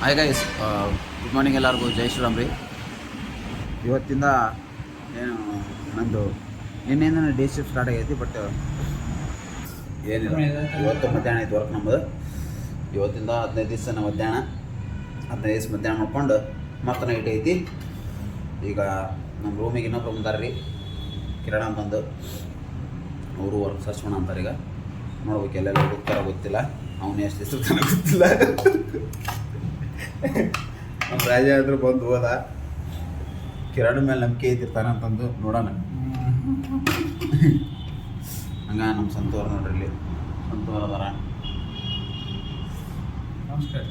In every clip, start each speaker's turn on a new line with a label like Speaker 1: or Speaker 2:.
Speaker 1: Hi guys, good morning ಎಲ್ಲರಿಗೂ. ಜೈ ಶ್ರೀರಾಮ್ ರೀ. ಇವತ್ತಿಂದ ಏನು ನಂದು ನಿನ್ನೆಯಿಂದ ಡೇ ಶಿಫ್ಟ್ ಸ್ಟಾರ್ಟ್ ಆಗೈತಿ. ಬಟ್ ಏನಿಲ್ಲ, ಇವತ್ತು ಮಧ್ಯಾಹ್ನ ಐತೆ ವರ್ಕ್ ನಮ್ಮದು. ಇವತ್ತಿಂದ 15 ದಿವಸ ಮಧ್ಯಾಹ್ನ 15 ದಿವಸ ಮಧ್ಯಾಹ್ನ ಮಾಡ್ಕೊಂಡು ಮತ್ತೆ ನೈಟ್ ಐತಿ. ಈಗ ನಮ್ಮ ರೂಮಿಗೆ ಇನ್ನೊಬ್ರು ಬಂದಾರ ರೀ, ಕಿರಣ ಅಂತಂದು. ಅವರು ವರ್ಕ್ ಸರ್ಚ್ ಮಾಡೋಣ ಅಂತಾರೆ. ಈಗ ನೋಡ್ಬೇಕು ಎಲ್ಲೆಲ್ಲ ಹೋಗ್ತಾರ ಗೊತ್ತಿಲ್ಲ, ಅವನು ಎಷ್ಟು ಹೆಸರು ತನಕ ಗೊತ್ತಿಲ್ಲ. ನಮ್ಮ ರಾಜ ಆದರೂ ಬಂದು ಹೋದ, ಕಿರಣ ಮೇಲೆ ನಂಬಿಕೆ ಐತಿರ್ತಾನೆ ಅಂತಂದು ನೋಡೋಣ. ಹಂಗ ನಮ್ಮ ಸಂತೋರ್ ನೋಡ್ರಿ, ಇಲ್ಲಿ ಸಂತೋರ್ ಅದಾರ.
Speaker 2: ನಮಸ್ಕಾರ.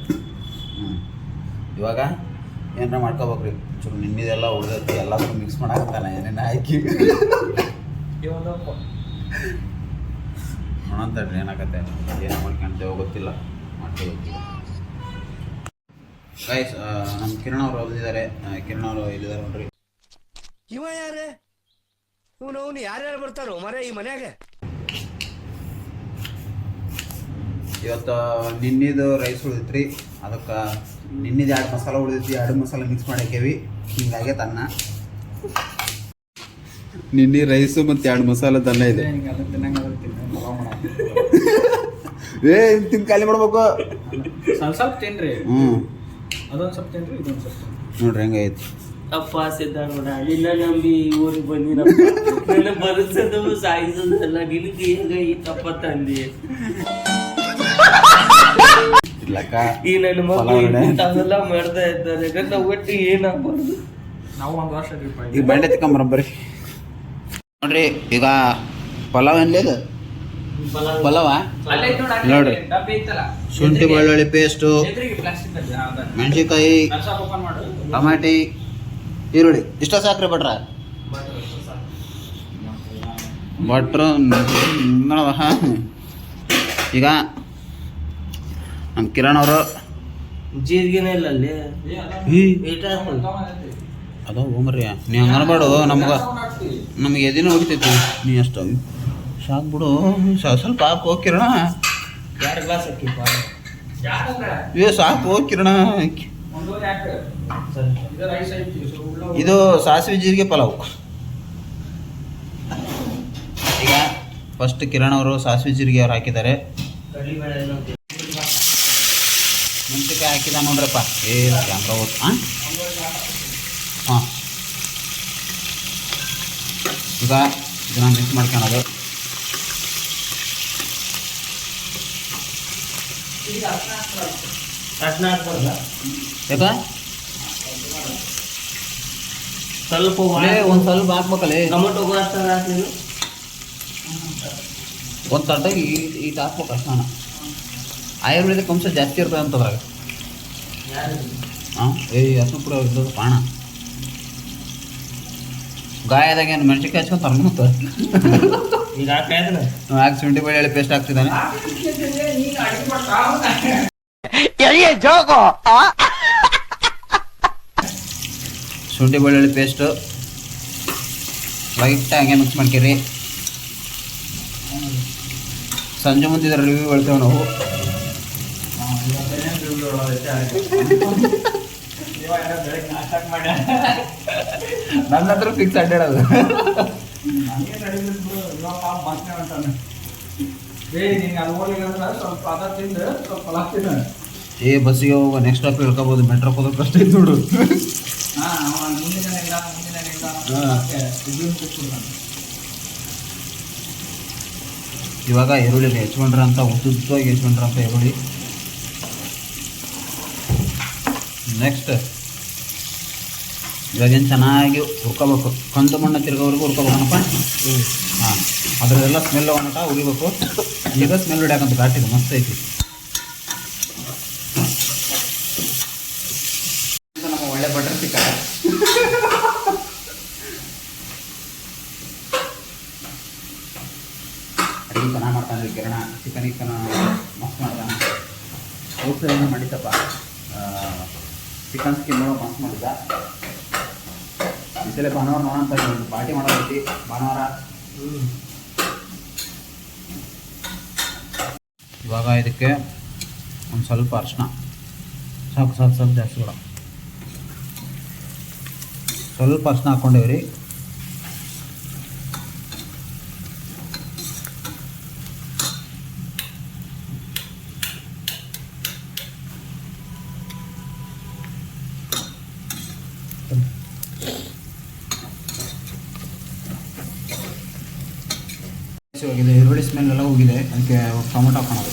Speaker 1: ಇವಾಗ ಏನಾರ ಮಾಡ್ಕೋಬೇಕ್ರಿ. ಚೂರು ನಿನ್ನಿದೆಲ್ಲ ಉಳ್ದೈತಿ, ಎಲ್ಲಾದ್ರೂ ಮಿಕ್ಸ್ ಮಾಡಾಕತ್ತಾನ ಏನೇನು ಹಾಕಿ. ನೋಡಂತಡ್ರಿ ಏನಾಗತ್ತೆ, ಏನು ಮಾಡ್ಕೊಂತೇವೋ ಗೊತ್ತಿಲ್ಲ, ಮಾಡ್ಕೋಬೇಕು. ಗೈಸ್, ನಮ್ಮ ಕಿರಣ ಅವರು ಬಂದಿದ್ದಾರೆ. ಕಿರಣ ಅವರು ಇಲ್ಲಿದ್ದಾರೆ ನೋಡ್ರಿ.
Speaker 3: ಇವ ಯಾರೇ ಇವನು ಯಾರ್ಯಾರು ಬರ್ತಾರೋ ಮರ ಈ ಮನ್ಯಾಗ?
Speaker 1: ಇವತ್ತು ನಿನ್ನಿದು ರೈಸ್ ಉಳಿದೈತ್ರಿ, ಅದಕ್ಕೆ ನಿನ್ನಿದು 2 ಮಸಾಲ ಉಳಿದೈತಿ. 2 ಮಸಾಲ ಮಿಕ್ಸ್ ಮಾಡಾಕೇವಿ, ಹಿಂಗಾಗೆ ತನ್ನ ನಿನ್ನೆ ರೈಸು ಮತ್ತು 2 ಮಸಾಲ ತನ್ನ ಇದೆ. ತಿನ್ ಖಾಲಿ ಮಾಡ್ಬೇಕು.
Speaker 2: ಸ್ವಲ್ಪ ತಿನ್ರಿ. ಅದೊಂದು ಸ್ವಲ್ಪ ತಿನ್ರಿ, ಇದೊಂದು ಸ್ವಲ್ಪ
Speaker 1: ನೋಡ್ರಿ ಹೆಂಗೈತಿ.
Speaker 4: ಅಪ್ಪ ಸಿದ್ಧಾರೂಢ ನಿನ್ನ ನಂಬಿ ಊರಿಗೆ ಬಂದಿರಪ್ಪ, ನನ್ನ ಬದುಸದು ಸಾಯಿಸೋದಲ್ಲ, ನಿನಗೆ ಹೇಗೈತಪ್ಪ ತಂದೆ. ಈ ನನ್ನ ಮಕ್ಕಳು ಮಾಡ್ತಾ ಇದ್ದಾರೆ, ನನ್ನ ಒಟ್ಟು ಏನಾಗ್ಬಾರ್ದು.
Speaker 2: ನಾವು ಒಂದು ವರ್ಷ
Speaker 1: ಈಗ ಬಂಡೆ ತಿಕ್ಕೊಂಬರ್ರಿ ನೋಡ್ರಿ. ಈಗ ಪಲಾವ್ ಏನ್ಲೇದು ಪಲಾವ ನೋಡ್ರಿ. ಶುಂಠಿ ಬೆಳ್ಳುಳ್ಳಿ ಪೇಸ್ಟು, ಮೆಣಸಿನ್ಕಾಯಿ, ಟಮಾಟಿ, ಈರುಳ್ಳಿ ಇಷ್ಟ ಸಾಕ್ರಿ ಭಟ್ರ. ಭಟ್ರು ಈಗ ನಮ್ಮ ಕಿರಣ್ ಅವರು
Speaker 4: ಜೀರಿಗೆನೇ ಇಲ್ಲ ಅಲ್ಲಿ
Speaker 1: ಅದ ಹೋಗ್ರಿ. ನೀ ಹಂಗೆ ಅನ್ಬೇಡು, ನಮಗೆ ಎದಿನ ಹೊಡಿತೈತಿ. ನೀ ಅಷ್ಟು ಸಾಕು ಬಿಡು, ಸ್ವಲ್ಪ ಹಾಕು ಕಿರಣ.
Speaker 4: ಯಾರು ಗ್ಲಾಸ್ ಹಾಕಿಪ್ಪ?
Speaker 1: ಸಾಕು ಕಿರಣ. ಇದು ಸಾಸಿವೆ ಜೀರಿಗೆ ಪಲಾವ್. ಈಗ ಫಸ್ಟ್ ಕಿರಣ್ ಅವರು ಸಾಸಿವೆ ಜೀರಿಗೆ ಅವ್ರು ಹಾಕಿದ್ದಾರೆ. ಮೆಣಸಿನ್ಕಾಯಿ ಹಾಕಿದ ನೋಡ್ರಪ್ಪ. ಕ್ಯಾಮ್ರಾ ಓದ್. ಹಾಂ, ಈಗ ಇದನ್ನ ಮಿಕ್ಸ್ ಮಾಡ್ಕೊಳೋದು. ಯಾಕ
Speaker 4: ಸ್ವಲ್ಪ
Speaker 1: ಒಂದು ಸ್ವಲ್ಪ ಹಾಕ್ಬೇಕಲ್ಲ.
Speaker 4: ಟೊಮೊಟೊ
Speaker 1: ಒಂದು ತರ್ಟಾಗಿ ಈಟ್ ಹಾಕ್ಬೇಕು ಅಷ್ಟೇ. ಆಯುರ್ವೇದಿಕ್ ಅಂಶ ಜಾಸ್ತಿ ಇರ್ತದೆ ಅಂತದ್ರಾಗ. ಹಾಂ, ಅರ್ಶಿನ ಪುಡಿ ಇರ್ತದೆ ಪಾಣ. ಗಾಯದಾಗ ಏನು ಮೆಣಸಿನ್ಕಾಯಿ ಹಚ್ಕೊಂತಾರೆ ಮತ್ತೆ.
Speaker 4: ಈಗ
Speaker 1: ಹಾಕಿ ಶುಂಠಿ ಬೆಳ್ಳುಳ್ಳಿ ಪೇಸ್ಟ್ ಹಾಕ್ತಿದ್ದಾನೆ. ಶುಂಠಿ ಬೆಳ್ಳುಳ್ಳಿ ಪೇಸ್ಟು ಲೈಟ್ ಹಂಗೆ ಮಿಕ್ಸ್ ಮಾಡ್ಕೇರಿ. ಸಂಜೆ ಮುಂದಿದ್ರೆ ರಿವ್ಯೂ ಹೇಳ್ತೇವೆ ನಾವು. ನನ್ನ ಹತ್ರ ಫಿಕ್ಸ್ ಅಡ್ಡಾಡೋದು. ಬಸ್ಸಿಗೆ ಹೋಗೋ ನೆಕ್ಸ್ಟ್ ಸ್ಟಾಪ್ ಹೇಳ್ಕೋಬೋದು. ಮೆಟ್ರೋ ಹೋಗೋದು ಕಷ್ಟ ಐತೆ ನೋಡು. ಇವಾಗ ಈರುಳ್ಳಿ ಹೆಚ್ಕೊಂಡ್ರ ಅಂತ ಉದ್ದುದ್ದವಾಗಿ ಹೆಚ್ಕೊಂಡ್ರ ಅಂತ ಈರುಳ್ಳಿ. ನೆಕ್ಸ್ಟ್ ಇವಾಗೇನು ಚೆನ್ನಾಗಿ ಹುರ್ಕೋಬೇಕು, ಕಂದು ಮಣ್ಣು ತಿರ್ಗೋವರೆಗೂ ಹುರ್ಕೋಬೇಕನಪ್ಪ. ಹಾಂ, ಅದರದೆಲ್ಲ ಸ್ಮೆಲ್ ಒಣಟ ಉರಿಬೇಕು. ಈಗ ಸ್ಮೆಲ್ ಹೊಡ್ಯಾಕಂತ ಘಾಟಿದು ಮಸ್ತ್ ಐತಿ. ನಮ್ಮ ಒಳ್ಳೆ ಬಟರ್ ಚಿಕನ್. ಅಡುಗೆ ಚೆನ್ನಾಗಿ ಮಾಡ್ತಾನೆ ಕಿರಣ. ಚಿಕನ್ ಮಸ್ತ್ ಮಾಡ್ತಾನೆ. ಔಷಧ ಏನೋ ಮಾಡಿದ್ದಪ್ಪ, ಚಿಕನ್ ಸ್ಕಿನ್ ನೋಡೋ ಮಸ್ತ್ ಮಾಡಿದ್ದ. ಈ ಸಲ ಭಾನುವಾರ ನೋಡೋಂತ ಒಂದು ಪಾರ್ಟಿ ಮಾಡೋದೈತಿ ಭಾನುವಾರ. ಇವಾಗ ಇದಕ್ಕೆ ಒಂದು ಸ್ವಲ್ಪ ಅರಿಶಿನ ಸಾಕು ಸಾಕು ಸಾಕು ಜಾಸ್ತಿ ಬೇಡ. ಸ್ವಲ್ಪ ಅರ್ಶಿನ ಹಾಕ್ಕೊಂಡೇವ್ರಿ. ಹೋಗಿದೆ, ಈರುಳ್ಳಿ ಸ್ಮೆಲ್ ಎಲ್ಲ ಹೋಗಿದೆ. ಅದಕ್ಕೆ ಟೊಮೆಟೊ ಹಾಕೋಣದು.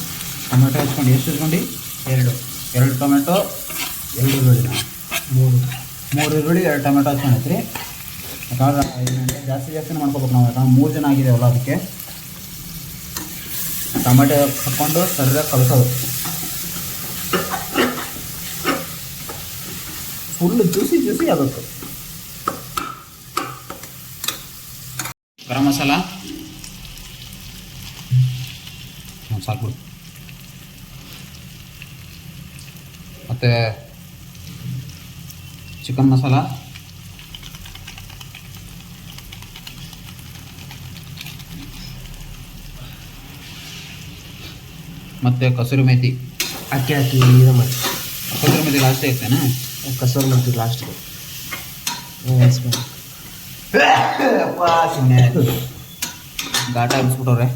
Speaker 1: ಟೊಮೆಟೊ ಹಚ್ಕೊಂಡು ಎಷ್ಟು ಹಚ್ಕೊಂಡು? ಎರಡು ಟೊಮೆಟೊ, 2 ಈರುಳ್ಳಿನ, 3 ಈರುಳ್ಳಿ 2 ಟೊಮೆಟೊ ಹಚ್ಕೊಂಡೈತ್ರಿ. ಯಾಕಂದ್ರೆ ಜಾಸ್ತಿನೇ ಮಾಡ್ಕೋಬೇಕು ನಾವು, ಯಾಕಂದ್ರೆ 3 ಜನ ಆಗಿದ್ದೇವಲ್ಲ. ಅದಕ್ಕೆ ಟೊಮೆಟೊ ಹಾಕ್ಕೊಂಡು ಸರಿಯಾಗಿ ಕಲಸೋದು. ಫುಲ್ ಜ್ಯೂಸಿ ಆಗಬೇಕು. ಗರಂ ಮಸಾಲ ಸಾಕು. ಮತ್ತು ಚಿಕನ್ ಮಸಾಲ, ಮತ್ತು ಕಸೂರಿ ಮೇಥಿ
Speaker 3: ಅಕ್ಕಿ ನೀರು ಮಾಡಿ
Speaker 1: ಕಸೂರಿ ಮೇಥಿ ಲಾಸ್ಟ್ ಐತೇನಾ?
Speaker 3: ಕಸೂರಿ ಮೆಂತಿ ಲಾಸ್ಟ್ಗೆ.
Speaker 1: ಘಾಟ ಬಿಸ್ಬಿಟ್ಟವ್ರೆ.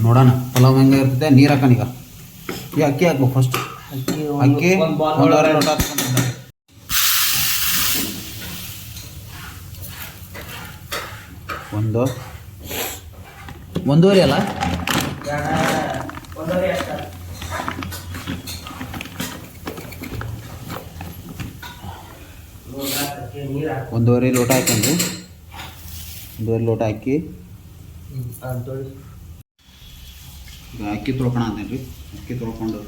Speaker 1: ನೋಡೋಣ ಪಲಾವ್ ಹೆಂಗೆ ಇರ್ತದೆ. ನೀರು ಹಾಕೋಣ ಈಗ. ಅಕ್ಕಿ ಹಾಕ್ಬೇಕು ಫಸ್ಟ್. ಅಕ್ಕಿ 1.5 ಲೋಟ ಹಾಕ್ಕೊಂಡು ಒಂದೂವರೆ ಅಲ್ಲ, 1.5 ಲೋಟ ಹಾಕೊಂಡ್ರಿ. 1.5 ಲೋಟ ಹಾಕಿ ಈಗ ಅಕ್ಕಿ ತೊಳ್ಕೊಳ ಅಂತೇನೆ ರೀ. ಅಕ್ಕಿ ತೊಳ್ಕೊಂಡು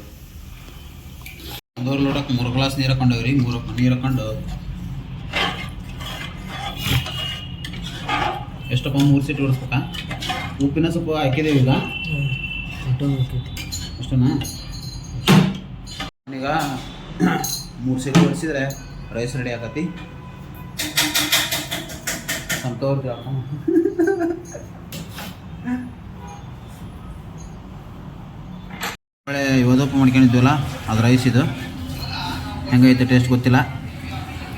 Speaker 1: 1.5 ಲೋಟಕ್ಕೆ 3 ಗ್ಲಾಸ್ ನೀರು ಹಾಕೊಂಡೇವ್ರಿ. 3 ನೀರು ಹಾಕೊಂಡು ಎಷ್ಟಪ್ಪ 3 ಸೀಟ್ ಹೊಡಿಸ್ಬೇಕಾ? ಉಪ್ಪಿನ ಸ್ವಲ್ಪ ಹಾಕಿದ್ದೀವಿ ಈಗ. ಅಷ್ಟೇನಾ? ಈಗ 3 ಸೀಟ್ ಹೊಡಿಸಿದ್ರೆ ರೈಸ್ ರೆಡಿ ಆಗತ್ತಿ. ಸಂತೋರ್ ಒಳ್ಳೆ ಇವತ್ತಪ್ಪ ಮಾಡ್ಕೊಂಡಿದ್ವಲ್ಲ, ಅದು ರೈಸ್. ಇದು ಹೆಂಗೈತೆ ಟೇಸ್ಟ್ ಗೊತ್ತಿಲ್ಲ.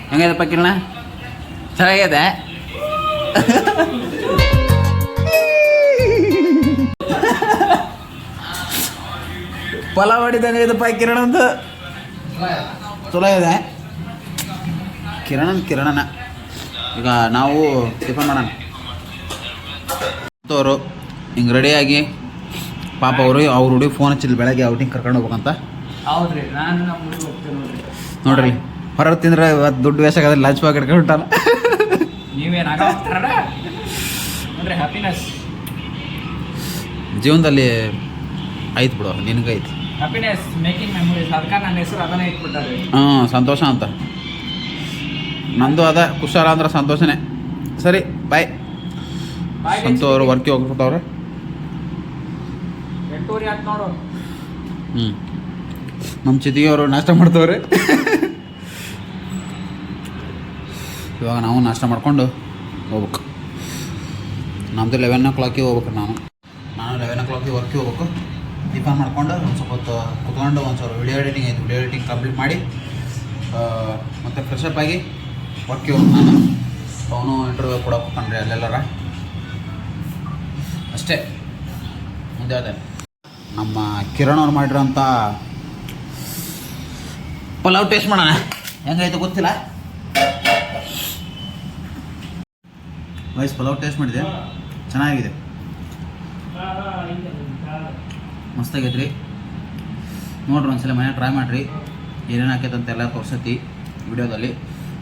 Speaker 1: ಹೆಂಗೈತಪ್ಪ ಕಿರಣ? ಚೆನ್ನಾಗೈತೆ. ಪಲಾವ್ ಹೊಡಿದಂಗೆ ಇದಪ್ಪ ಕಿರಣಂದು. ಚಲೋ ಇದೆ ಕಿರಣನ. ಈಗ ನಾವು ಟಿಫನ್ ಮಾಡೋಣ. ಅವರು ಹಿಂಗೆ ರೆಡಿಯಾಗಿ ಪಾಪ ಅವ್ರ ಹುಡುಗಿ ಫೋನ್ ಹಚ್ಚಿಲ್ಲ ಬೆಳಗ್ಗೆ ಔಟಿಂಗ್ ಕರ್ಕೊಂಡು ಹೋಗ್ಬೇಕಂತ.
Speaker 2: ಹೌದ್ರಿ, ನಾನು ನಮ್ಮ ಹುಡುಗ ಹೋಗ್ತೇನೆ
Speaker 1: ನೋಡ್ರಿ. ಹೊರಗೆ ತಿಂದ್ರೆ ಇವತ್ತು ದುಡ್ಡು ವೇಸ್ಟ್ ಆಗೋದ್ರೆ ಲಂಚ್ ಬಾಗ್ ಹಿಡ್ಕೊಂಡು ಬಿಟ್ಟಾನ.
Speaker 2: ನೀವೇನು ಆಗ ಹೋಗ್ತಾರ ನೋಡ್ರಿ. ಹ್ಯಾಪಿನೆಸ್
Speaker 1: ಜೀವನದಲ್ಲಿ ಐತೆ ಬಿಡು, ನಿನಗೈತಿ
Speaker 2: ಹ್ಯಾಪಿನೆಸ್ ಮೇಕಿಂಗ್ ಮೆಮೊರೀಸ್. ಅದಕ್ಕೆ ನನ್ನ ಹೆಸರು ಅದನ್ನೇ ಇಟ್ಬಿಟ್ಟಾರೆ.
Speaker 1: ಸಂತೋಷ ಅಂತ. ನಂದು ಅದ ಕುಶಾಲ ಅಂದ್ರೆ ಸಂತೋಷನೇ. ಸರಿ, ಬಾಯ್. ಸಂತೋ ಅವರು ವರ್ಕಿಗೆ ಹೋಗ್ಬಿಟ್ಟವ್ರೆ.
Speaker 2: 8:00 ಆಯ್ತು ನೋಡು.
Speaker 1: ನಮ್ಮ ಚಿತಿಗೆಯವರು ನಾಷ್ಟ ಮಾಡ್ತವ್ರೆ. ಇವಾಗ ನಾವು ನಾಷ್ಟ ಮಾಡ್ಕೊಂಡು ಹೋಗ್ಬೇಕು. ನಮ್ಮದು 11 o'clock ಹೋಗ್ಬೇಕು. ನಾನು 11 o'clock ವರ್ಕಿಗೆ ಹೋಗ್ಬೇಕು. ಟಿಫನ್ ಮಾಡ್ಕೊಂಡು ಒಂದು ಸ್ವಲ್ಪ ಹೊತ್ತು ಕುತ್ಕೊಂಡು ಒಂದು ಸ್ವಲ್ಪ ವಿಡಿಯೋ ಎಡಿಟಿಂಗ್ ಐತೆ. ವಿಡಿಯೋ ಎಡಿಟಿಂಗ್ ಕಂಪ್ಲೀಟ್ ಮಾಡಿ ಮತ್ತು ಫ್ರೆಶಪ್ ಆಗಿ ವರ್ಕಿಗೆ ಹೋಗ್ಬೇಕು. ನಾನು ಅವನು ಇಂಟರ್ವ್ಯೂ ಕೊಡೋಕೆ ಹೋಗ್ತಾನ್ರಿ ಅಲ್ಲೆಲ್ಲರ. ಅಷ್ಟೇ. ಮುಂದೆ ಅದೇ ನಮ್ಮ ಕಿರಣ್ ಅವ್ರು ಮಾಡಿರೋಂಥ ಪಲಾವ್ ಟೇಸ್ಟ್ ಮಾಡೋಣ. ಹೆಂಗೈತೆ ಗೊತ್ತಿಲ್ಲ. ವಯಸ್ಸು ಪಲಾವ್ ಟೇಸ್ಟ್ ಮಾಡಿದೆ, ಚೆನ್ನಾಗಿದೆ, ಮಸ್ತಾಗೈತ್ರಿ. ನೋಡ್ರಿ ಒಂದ್ಸಲ ಮನೆ ಟ್ರೈ ಮಾಡಿರಿ. ಏನೇನು ಹಾಕೈತೆ ಅಂತೆಲ್ಲ ತೋರ್ಸತಿ ವಿಡಿಯೋದಲ್ಲಿ.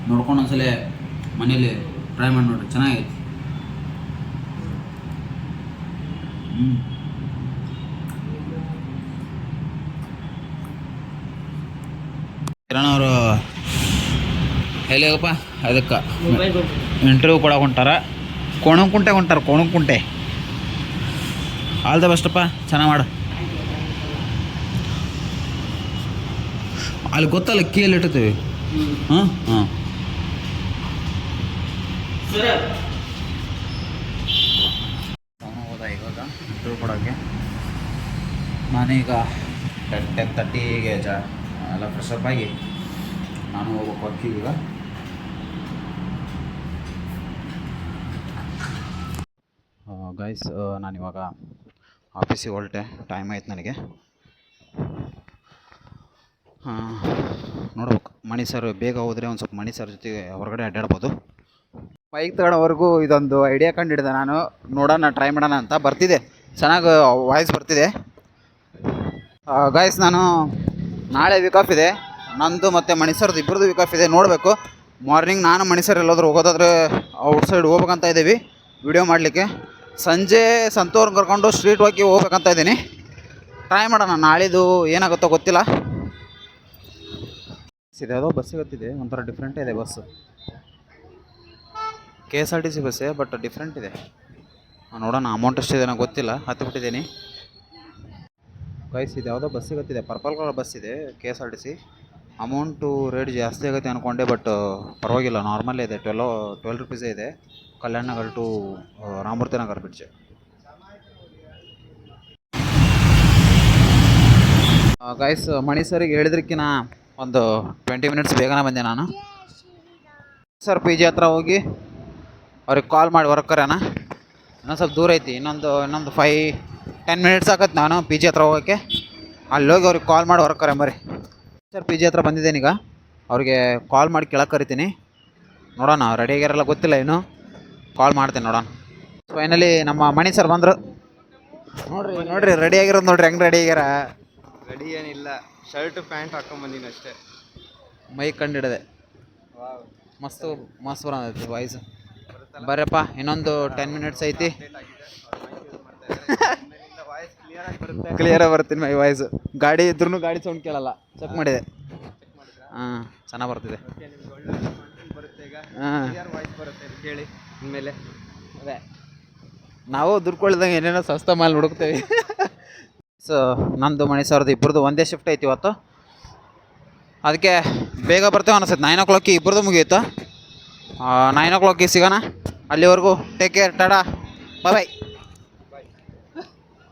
Speaker 1: ನೋಡ್ಕೊಂಡು ಒಂದ್ಸಲ ಮನೇಲಿ ಟ್ರೈ ಮಾಡಿ ನೋಡ್ರಿ, ಚೆನ್ನಾಗೈತಿ. ಕಿರಣ್ ಅವರು ಎಲ್ಲಿ ಹೋಗಪ್ಪ ಅದಕ್ಕೆ ಇಂಟರ್ವ್ಯೂ ಕೊಡೋಕೆ ಹೊಂಟಾರ. ಕೋಣಂಕುಂಟೆ ಹೊಂಟಾರ. ಕೋಣಂಕುಂಟೆ. ಆಲ್ ದ ಬೆಸ್ಟಪ್ಪ, ಚೆನ್ನಾಗಿ ಮಾಡು. ಅಲ್ಲಿ ಗೊತ್ತಲ್ಲ ಕೀಯಲ್ಲಿ ಇಟ್ಟಿರ್ತೀವಿ. ಹಾಂ ಹೋದ ಇವಾಗ ಇಂಟರ್ವ್ಯೂ ಕೊಡೋಕ್ಕೆ. ನಾನೀಗ 10:30ಗೆ ಎಲ್ಲ ಫ್ರೆಶ್ ಅಪ್ ಆಗಿ ನಾನು ಹೋಗ್ಬೇಕು ವರ್ಕಿಗೆ ಈಗ. ಗೈಸ್ ನಾನಿವಾಗ ಆಫೀಸಿಗೆ ಹೊರಟೆ, ಟೈಮ್ ಆಯ್ತು ನನಗೆ. ನೋಡ್ಬೇಕು, ಮಣಿ ಸರ್ ಬೇಗ ಹೋದರೆ ಒಂದು ಸ್ವಲ್ಪ ಮಣಿ ಸರ್ ಜೊತೆಗೆ ಹೊರಗಡೆ ಅಡ್ಡಾಡ್ಬೋದು. ಬೈಕ್ ತಗೊಳ್ಳೋವರೆಗೂ ಇದೊಂದು ಐಡಿಯಾ ಕಂಡಿಡಿದೆ ನಾನು, ನೋಡೋಣ ಟ್ರೈ ಮಾಡೋಣ ಅಂತ. ಬರ್ತಿದೆ, ಚೆನ್ನಾಗಿ ವಾಯ್ಸ್ ಬರ್ತಿದೆ. ಗೈಸ್ ನಾನು ನಾಳೆ ವೀಕ್ ಆಫ್ ಇದೆ, ನಂದು ಮತ್ತು ಮಣಿ ಸರ್ದು ಇಬ್ಬರದು ವೀಕ್ ಆಫ್ ಇದೆ. ನೋಡಬೇಕು, ಮಾರ್ನಿಂಗ್ ನಾನು ಮಣಿ ಸರ್ ಎಲ್ಲಾದರೂ ಹೋಗೋದಾದ್ರೆ ಔಟ್ಸೈಡ್ ಹೋಗ್ಬೇಕಂತ ಇದ್ದೀವಿ ವಿಡಿಯೋ ಮಾಡಲಿಕ್ಕೆ. ಸಂಜೆ ಸಂತೂರ್ನ ಕರ್ಕೊಂಡು ಸ್ಟ್ರೀಟ್ ವಾಕಿಗೆ ಹೋಗ್ಬೇಕಂತ ಇದ್ದೀನಿ. ಟ್ರೈ ಮಾಡೋಣ, ನಾಳಿದ್ದು ಏನಾಗುತ್ತೋ ಗೊತ್ತಿಲ್ಲ. ಇದೆ ಯಾವುದೋ ಬಸ್ ಗೊತ್ತಿದೆ, ಒಂಥರ ಡಿಫ್ರೆಂಟ್ ಇದೆ ಬಸ್ಸು. KSRTC ಬಸ್ಸೇ, ಬಟ್ ಡಿಫ್ರೆಂಟ್ ಇದೆ. ನೋಡೋಣ, ಅಮೌಂಟ್ ಎಷ್ಟಿದೆ ನನಗೆ ಗೊತ್ತಿಲ್ಲ, ಹತ್ತಿಬಿಟ್ಟಿದ್ದೀನಿ. ಗೈಸ್ ಇದು ಯಾವುದೋ ಬಸ್ ಗೊತ್ತಿದೆ, ಪರ್ಪಲ್ ಕಲರ್ ಬಸ್ ಇದೆ KSRTC. ಅಮೌಂಟು ರೇಟ್ ಜಾಸ್ತಿ ಆಗುತ್ತೆ ಅಂದ್ಕೊಂಡೆ, ಬಟ್ ಪರವಾಗಿಲ್ಲ, ನಾರ್ಮಲ್ ಇದೆ. 12 ರುಪೀಸೇ ಇದೆ, Kalyan Nagar to Ramamurthy Nagar bridge. Guys ಮಣಿ ಸರಿಗೆ ಹೇಳಿದ್ರಕ್ಕಿಂತ ಒಂದು 20 ಮಿನಿಟ್ಸ್ ಬೇಗನೆ ಬಂದೆ ನಾನು. ಸರ್ PG ಹತ್ರ ಹೋಗಿ ಅವ್ರಿಗೆ ಕಾಲ್ ಮಾಡಿ ಹೊರಕರೇನ, ಇನ್ನೊಂದು ಸ್ವಲ್ಪ ದೂರ ಐತಿ, ಇನ್ನೊಂದು 5-10 ಮಿನಿಟ್ಸ್ ಆಗತ್ತೆ ನಾನು PG ಹತ್ರ ಹೋಗೋಕ್ಕೆ. ಅಲ್ಲಿ ಹೋಗಿ ಅವ್ರಿಗೆ ಕಾಲ್ ಮಾಡಿ ಹೊರಕರೆ ಮರಿ. ಸರ್ PG ಹತ್ರ ಬಂದಿದ್ದೇನೆ ಈಗ, ಅವ್ರಿಗೆ ಕಾಲ್ ಮಾಡಿ ಕೆಳಗೆ ಕರಿತೀನಿ. ನೋಡೋಣ, ರೆಡಿ ಆಗ್ಯಾರಲ್ಲ ಗೊತ್ತಿಲ್ಲ, ಇನ್ನು ಕಾಲ್ ಮಾಡ್ತೀನಿ ನೋಡೋಣ. ಫೈನಲಿ ನಮ್ಮ ಮಣಿ ಸರ್ ಬಂದರು. ನೋಡ್ರಿ ರೆಡಿ ಆಗಿರೋದು ನೋಡ್ರಿ, ಹೆಂಗೆ ರೆಡಿ ಆಗ್ಯಾರ.
Speaker 3: ರೆಡಿ ಏನಿಲ್ಲ, ಶರ್ಟ್ ಪ್ಯಾಂಟ್ ಹಾಕೊಂಬಂದಿನಿ ಅಷ್ಟೇ.
Speaker 1: ಮೈಕ್ ಕಂಡಿಡದೆ, ಮಸ್ತ್ ಬರೋದೈತಿ ವಾಯ್ಸ್. ಬರ್ರಪ್ಪ, ಇನ್ನೊಂದು 10 ಮಿನಿಟ್ಸ್ ಐತಿ, ಕ್ಲಿಯರಾಗಿ ಬರ್ತೀನಿ ಮೈ ವಾಯ್ಸು. ಗಾಡಿ ಇದ್ರೂ ಗಾಡಿ ಸೌಂಡ್ ಕೇಳಲ್ಲ, ಚೆಕ್ ಮಾಡಿದೆ. ಹಾಂ, ಚೆನ್ನಾಗಿ ಬರ್ತಿದೆ. ಹಾಂ,
Speaker 3: ಕೇಳಿ ಇನ್ಮೇಲೆ
Speaker 1: ಅದೇ ನಾವು ದುಡ್ಕೊಳ್ದಂಗೆ ಏನೇನೋ ಸಸ್ತ ಮಾಲ್ ಹುಡುಕ್ತೇವೆ. ಸೊ ನಂದು ಮಣಿ ಸರ್ದು ಇಬ್ಬರದು ಒಂದೇ ಶಿಫ್ಟ್ ಐತಿ ಇವತ್ತು, ಅದಕ್ಕೆ ಬೇಗ ಬರ್ತೇವೆ ಅನಿಸುತ್ತೆ. 9 o'clock ಇಬ್ಬರದು ಮುಗಿಯುತ್ತಾ. 9 o'clock ಸಿಗೋಣ. ಅಲ್ಲಿವರೆಗೂ ಟೇಕ್ ಕೇರ್, ಟಾಟಾ, ಬಾಯ್.